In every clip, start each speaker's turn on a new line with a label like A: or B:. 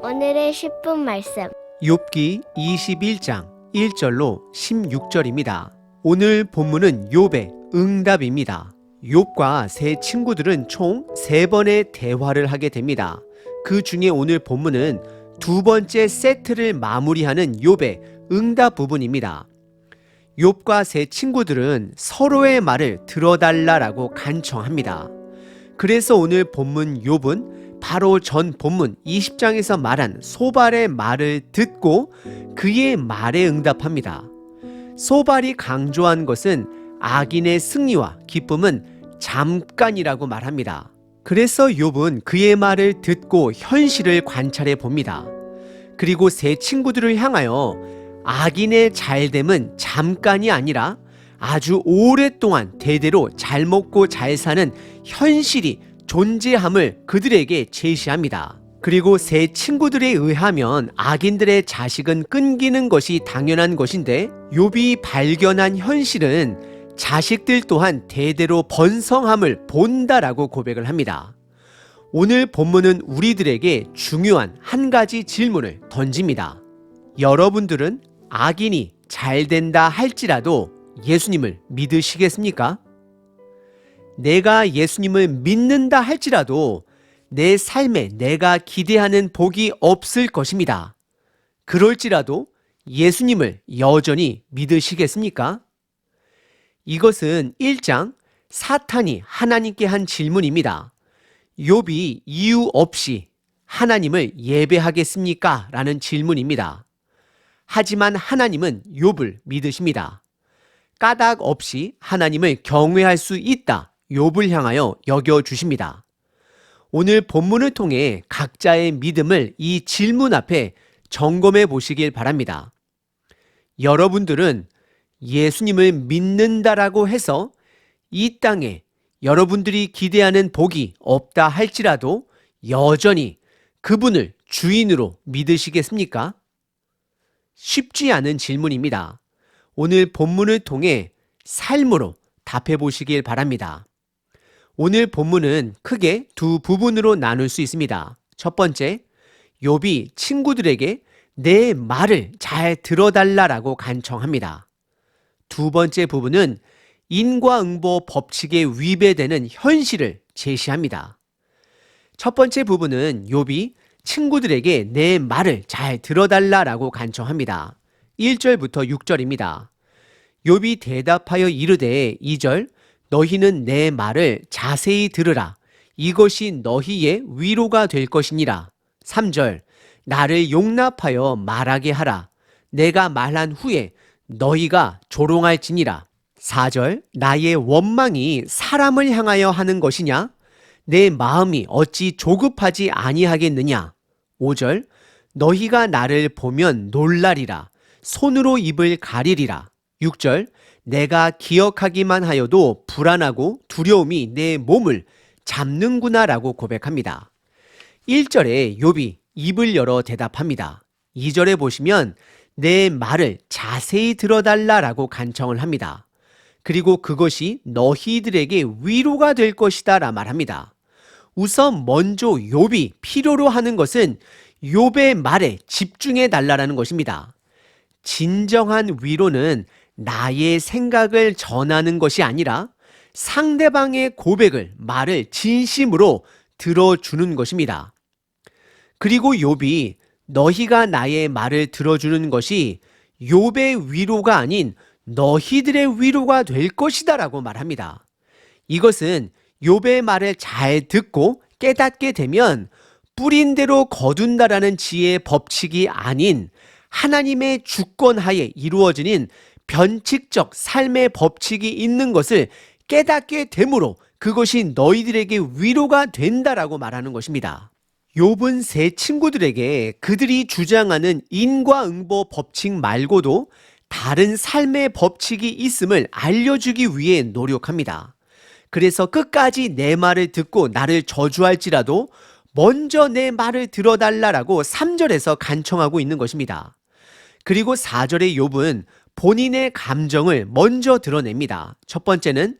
A: 오늘의 10분 말씀.
B: 욥기 21장 1절로 16절입니다. 오늘 본문은 욥의 응답입니다. 욥과 세 친구들은 총 3번의 대화를 하게 됩니다. 그 중에 오늘 본문은 두 번째 세트를 마무리하는 욥의 응답 부분입니다. 욥과 세 친구들은 서로의 말을 들어달라라고 간청합니다. 그래서 오늘 본문 욥은 바로 전 본문 20장에서 말한 소발의 말을 듣고 그의 말에 응답합니다. 소발이 강조한 것은 악인의 승리와 기쁨은 잠깐이라고 말합니다. 그래서 욥은 그의 말을 듣고 현실을 관찰해 봅니다. 그리고 세 친구들을 향하여 악인의 잘됨은 잠깐이 아니라 아주 오랫동안 대대로 잘 먹고 잘 사는 현실이 존재함을 그들에게 제시합니다. 그리고 세 친구들에 의하면 악인들의 자식은 끊기는 것이 당연한 것인데 욥이 발견한 현실은 자식들 또한 대대로 번성함을 본다라고 고백을 합니다. 오늘 본문은 우리들에게 중요한 한 가지 질문을 던집니다. 여러분들은 악인이 잘 된다 할지라도 예수님을 믿으시겠습니까? 내가 예수님을 믿는다 할지라도 내 삶에 내가 기대하는 복이 없을 것입니다. 그럴지라도 예수님을 여전히 믿으시겠습니까? 이것은 1장 사탄이 하나님께 한 질문입니다. 욥이 이유 없이 하나님을 예배하겠습니까? 라는 질문입니다. 하지만 하나님은 욥을 믿으십니다. 까닭 없이 하나님을 경외할 수 있다. 욥을 향하여 여겨주십니다. 오늘 본문을 통해 각자의 믿음을 이 질문 앞에 점검해 보시길 바랍니다. 여러분들은 예수님을 믿는다라고 해서 이 땅에 여러분들이 기대하는 복이 없다 할지라도 여전히 그분을 주인으로 믿으시겠습니까? 쉽지 않은 질문입니다. 오늘 본문을 통해 삶으로 답해 보시길 바랍니다. 오늘 본문은 크게 두 부분으로 나눌 수 있습니다. 첫 번째, 욥이 친구들에게 내 말을 잘 들어달라라고 간청합니다. 두 번째 부분은 인과응보 법칙에 위배되는 현실을 제시합니다. 첫 번째 부분은 욥이 친구들에게 내 말을 잘 들어달라라고 간청합니다. 1절부터 6절입니다. 욥이 대답하여 이르되 2절 너희는 내 말을 자세히 들으라. 이것이 너희의 위로가 될 것이니라. 3절 나를 용납하여 말하게 하라. 내가 말한 후에 너희가 조롱할지니라. 4절 나의 원망이 사람을 향하여 하는 것이냐? 내 마음이 어찌 조급하지 아니하겠느냐? 5절 너희가 나를 보면 놀라리라. 손으로 입을 가리리라. 6절 내가 기억하기만 하여도 불안하고 두려움이 내 몸을 잡는구나 라고 고백합니다. 1절에 욥이 입을 열어 대답합니다. 2절에 보시면 내 말을 자세히 들어달라라고 간청을 합니다. 그리고 그것이 너희들에게 위로가 될 것이다 라 말합니다. 우선 먼저 욥이 필요로 하는 것은 욥의 말에 집중해 달라라는 것입니다. 진정한 위로는 나의 생각을 전하는 것이 아니라 상대방의 고백을, 말을 진심으로 들어주는 것입니다. 그리고 욥이 너희가 나의 말을 들어주는 것이 욥의 위로가 아닌 너희들의 위로가 될 것이다 라고 말합니다. 이것은 욥의 말을 잘 듣고 깨닫게 되면 뿌린 대로 거둔다라는 지혜의 법칙이 아닌 하나님의 주권하에 이루어지는 변칙적 삶의 법칙이 있는 것을 깨닫게 되므로 그것이 너희들에게 위로가 된다라고 말하는 것입니다. 욥은 세 친구들에게 그들이 주장하는 인과응보 법칙 말고도 다른 삶의 법칙이 있음을 알려주기 위해 노력합니다. 그래서 끝까지 내 말을 듣고 나를 저주할지라도 먼저 내 말을 들어달라라고 3절에서 간청하고 있는 것입니다. 그리고 4절의 욥은 본인의 감정을 먼저 드러냅니다. 첫 번째는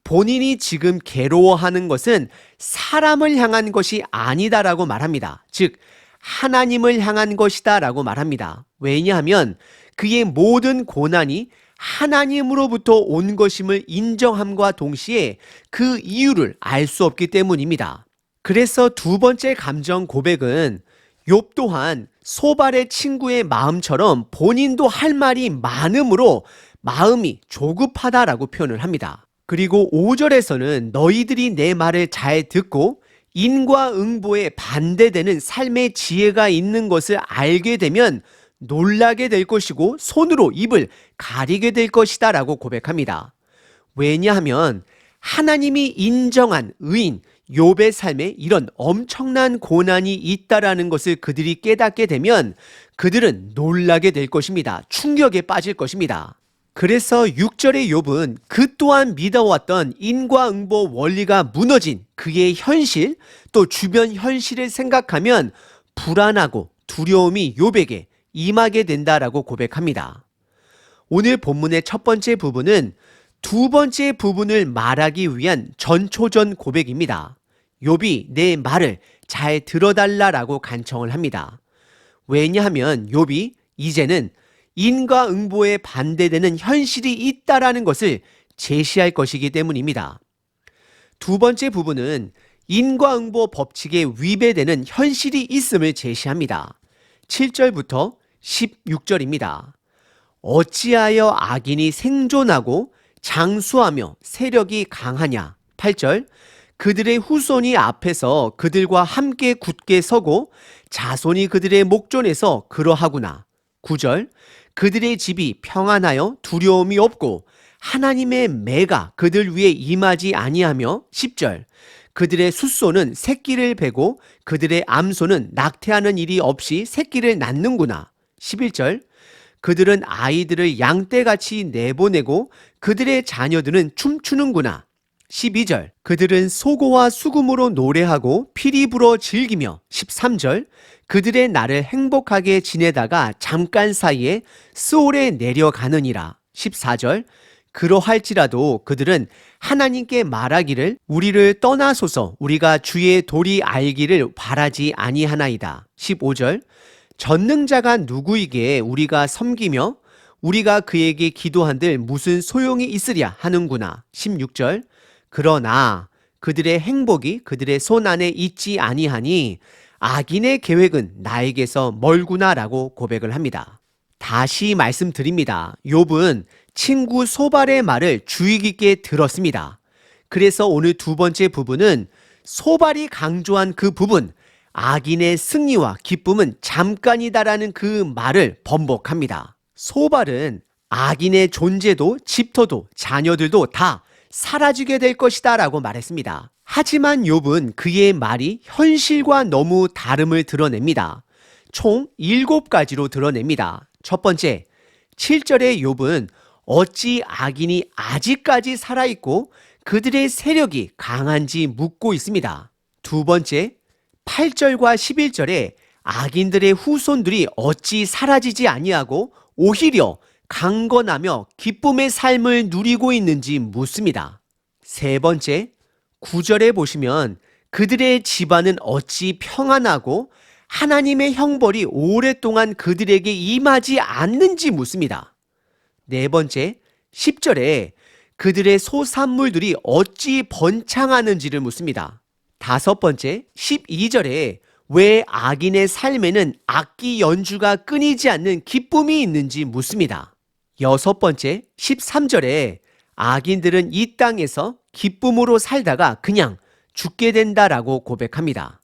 B: 본인이 지금 괴로워하는 것은 사람을 향한 것이 아니다라고 말합니다. 즉 하나님을 향한 것이다라고 말합니다. 왜냐하면 그의 모든 고난이 하나님으로부터 온 것임을 인정함과 동시에 그 이유를 알 수 없기 때문입니다. 그래서 두 번째 감정 고백은 욥 또한 소발의 친구의 마음처럼 본인도 할 말이 많으므로 마음이 조급하다라고 표현을 합니다. 그리고 5절에서는 너희들이 내 말을 잘 듣고 인과응보에 반대되는 삶의 지혜가 있는 것을 알게 되면 놀라게 될 것이고 손으로 입을 가리게 될 것이다 라고 고백합니다. 왜냐하면 하나님이 인정한 의인 욥의 삶에 이런 엄청난 고난이 있다라는 것을 그들이 깨닫게 되면 그들은 놀라게 될 것입니다. 충격에 빠질 것입니다. 그래서 6절의 욥은 그 또한 믿어왔던 인과응보 원리가 무너진 그의 현실 또 주변 현실을 생각하면 불안하고 두려움이 욥에게 임하게 된다라고 고백합니다. 오늘 본문의 첫 번째 부분은 두 번째 부분을 말하기 위한 전초전 고백입니다. 욥이 내 말을 잘 들어달라라고 간청을 합니다. 왜냐하면 욥이 이제는 인과응보에 반대되는 현실이 있다라는 것을 제시할 것이기 때문입니다. 두 번째 부분은 인과응보 법칙에 위배되는 현실이 있음을 제시합니다. 7절부터 16절입니다. 어찌하여 악인이 생존하고 장수하며 세력이 강하냐. 8절 그들의 후손이 앞에서 그들과 함께 굳게 서고 자손이 그들의 목전에서 그러하구나. 9절 그들의 집이 평안하여 두려움이 없고 하나님의 매가 그들 위에 임하지 아니하며 10절 그들의 숫소는 새끼를 베고 그들의 암소는 낙태하는 일이 없이 새끼를 낳는구나. 11절 그들은 아이들을 양떼같이 내보내고 그들의 자녀들은 춤추는구나. 12절 그들은 소고와 수금으로 노래하고 피리 불어 즐기며 13절 그들의 날을 행복하게 지내다가 잠깐 사이에 스올에 내려가느니라. 14절 그러할지라도 그들은 하나님께 말하기를 우리를 떠나소서 우리가 주의 도리 알기를 바라지 아니하나이다. 15절 전능자가 누구이기에 우리가 섬기며 우리가 그에게 기도한들 무슨 소용이 있으랴 하는구나. 16절 그러나 그들의 행복이 그들의 손 안에 있지 아니하니 악인의 계획은 나에게서 멀구나라고 고백을 합니다. 다시 말씀드립니다. 욥은 친구 소발의 말을 주의 깊게 들었습니다. 그래서 오늘 두 번째 부분은 소발이 강조한 그 부분, 악인의 승리와 기쁨은 잠깐이다라는 그 말을 번복합니다. 소발은 악인의 존재도 집터도 자녀들도 다 사라지게 될 것이다 라고 말했습니다. 하지만 욥은 그의 말이 현실과 너무 다름을 드러냅니다. 총 7가지로 드러냅니다. 첫 번째, 7절의 욥은 어찌 악인이 아직까지 살아있고 그들의 세력이 강한지 묻고 있습니다. 두 번째, 8절과 11절에 악인들의 후손들이 어찌 사라지지 아니하고 오히려 강건하며 기쁨의 삶을 누리고 있는지 묻습니다. 세 번째, 9절에 보시면 그들의 집안은 어찌 평안하고 하나님의 형벌이 오랫동안 그들에게 임하지 않는지 묻습니다. 네 번째, 10절에 그들의 소산물들이 어찌 번창하는지를 묻습니다. 다섯 번째, 12절에 왜 악인의 삶에는 악기 연주가 끊이지 않는 기쁨이 있는지 묻습니다. 여섯 번째, 13절에 악인들은 이 땅에서 기쁨으로 살다가 그냥 죽게 된다라고 고백합니다.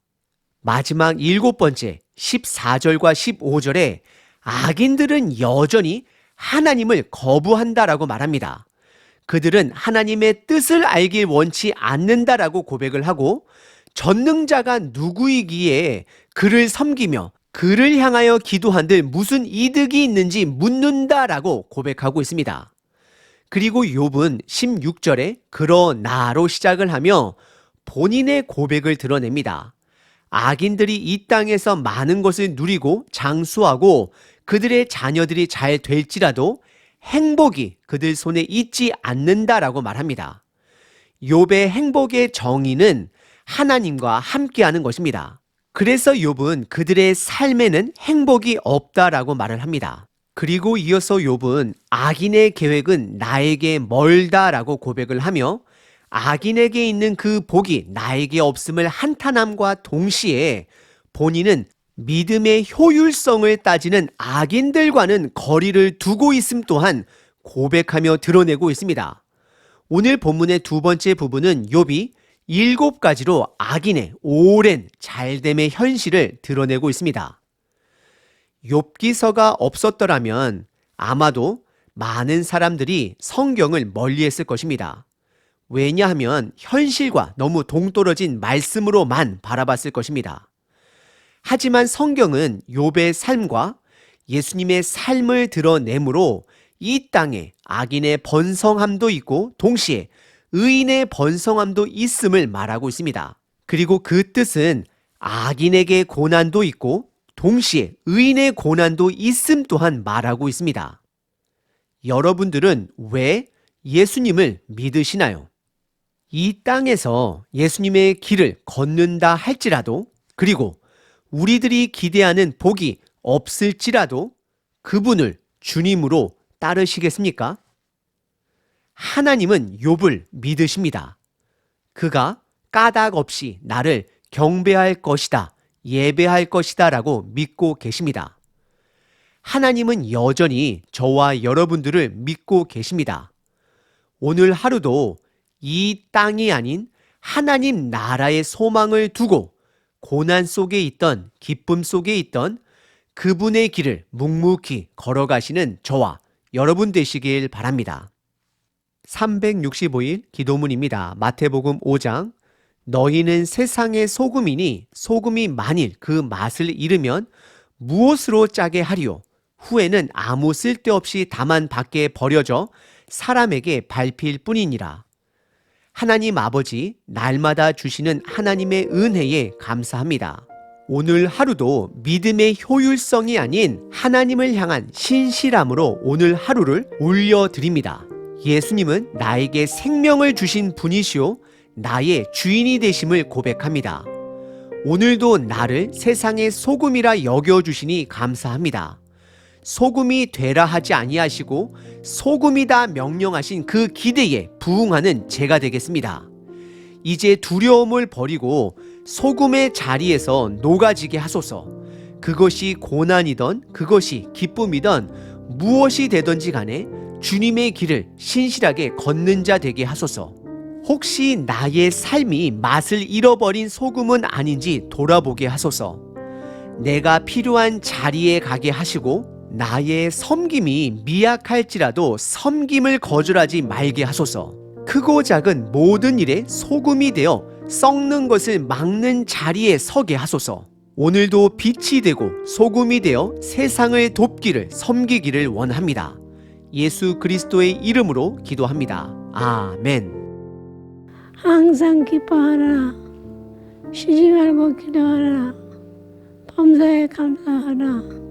B: 마지막 7번째, 14절과 15절에 악인들은 여전히 하나님을 거부한다라고 말합니다. 그들은 하나님의 뜻을 알길 원치 않는다라고 고백을 하고 전능자가 누구이기에 그를 섬기며 그를 향하여 기도한들 무슨 이득이 있는지 묻는다라고 고백하고 있습니다. 그리고 욥은 16절에 그러나로 시작을 하며 본인의 고백을 드러냅니다. 악인들이 이 땅에서 많은 것을 누리고 장수하고 그들의 자녀들이 잘 될지라도 행복이 그들 손에 있지 않는다라고 말합니다. 욥의 행복의 정의는 하나님과 함께하는 것입니다. 그래서 욥은 그들의 삶에는 행복이 없다라고 말을 합니다. 그리고 이어서 욥은 악인의 계획은 나에게 멀다라고 고백을 하며 악인에게 있는 그 복이 나에게 없음을 한탄함과 동시에 본인은 믿음의 효율성을 따지는 악인들과는 거리를 두고 있음 또한 고백하며 드러내고 있습니다. 오늘 본문의 두 번째 부분은 욥이 7가지로 악인의 오랜 잘됨의 현실을 드러내고 있습니다. 욥기서가 없었더라면 아마도 많은 사람들이 성경을 멀리했을 것입니다. 왜냐하면 현실과 너무 동떨어진 말씀으로만 바라봤을 것입니다. 하지만 성경은 욥의 삶과 예수님의 삶을 드러내므로 이 땅에 악인의 번성함도 있고 동시에 의인의 번성함도 있음을 말하고 있습니다. 그리고 그 뜻은 악인에게 고난도 있고 동시에 의인의 고난도 있음 또한 말하고 있습니다. 여러분들은 왜 예수님을 믿으시나요? 이 땅에서 예수님의 길을 걷는다 할지라도 그리고 우리들이 기대하는 복이 없을지라도 그분을 주님으로 따르시겠습니까? 하나님은 욥을 믿으십니다. 그가 까닭 없이 나를 경배할 것이다, 예배할 것이다 라고 믿고 계십니다. 하나님은 여전히 저와 여러분들을 믿고 계십니다. 오늘 하루도 이 땅이 아닌 하나님 나라의 소망을 두고 고난 속에 있던 기쁨 속에 있던 그분의 길을 묵묵히 걸어가시는 저와 여러분 되시길 바랍니다. 365일 기도문입니다. 마태복음 5장 너희는 세상의 소금이니 소금이 만일 그 맛을 잃으면 무엇으로 짜게 하리요? 후에는 아무 쓸데없이 다만 밖에 버려져 사람에게 밟힐 뿐이니라. 하나님 아버지, 날마다 주시는 하나님의 은혜에 감사합니다. 오늘 하루도 믿음의 효율성이 아닌 하나님을 향한 신실함으로 오늘 하루를 올려드립니다. 예수님은 나에게 생명을 주신 분이시오 나의 주인이 되심을 고백합니다. 오늘도 나를 세상의 소금이라 여겨주시니 감사합니다. 소금이 되라 하지 아니하시고 소금이다 명령하신 그 기대에 부응하는 제가 되겠습니다. 이제 두려움을 버리고 소금의 자리에서 녹아지게 하소서. 그것이 고난이던 그것이 기쁨이던 무엇이 되든지 간에 주님의 길을 신실하게 걷는 자 되게 하소서. 혹시 나의 삶이 맛을 잃어버린 소금은 아닌지 돌아보게 하소서. 내가 필요한 자리에 가게 하시고 나의 섬김이 미약할지라도 섬김을 거절하지 말게 하소서. 크고 작은 모든 일에 소금이 되어 썩는 것을 막는 자리에 서게 하소서. 오늘도 빛이 되고 소금이 되어 세상을 돕기를 섬기기를 원합니다. 예수 그리스도의 이름으로 기도합니다. 아멘.
C: 항상 기뻐하라. 쉬지 말고 기도하라. 범사에 감사하라.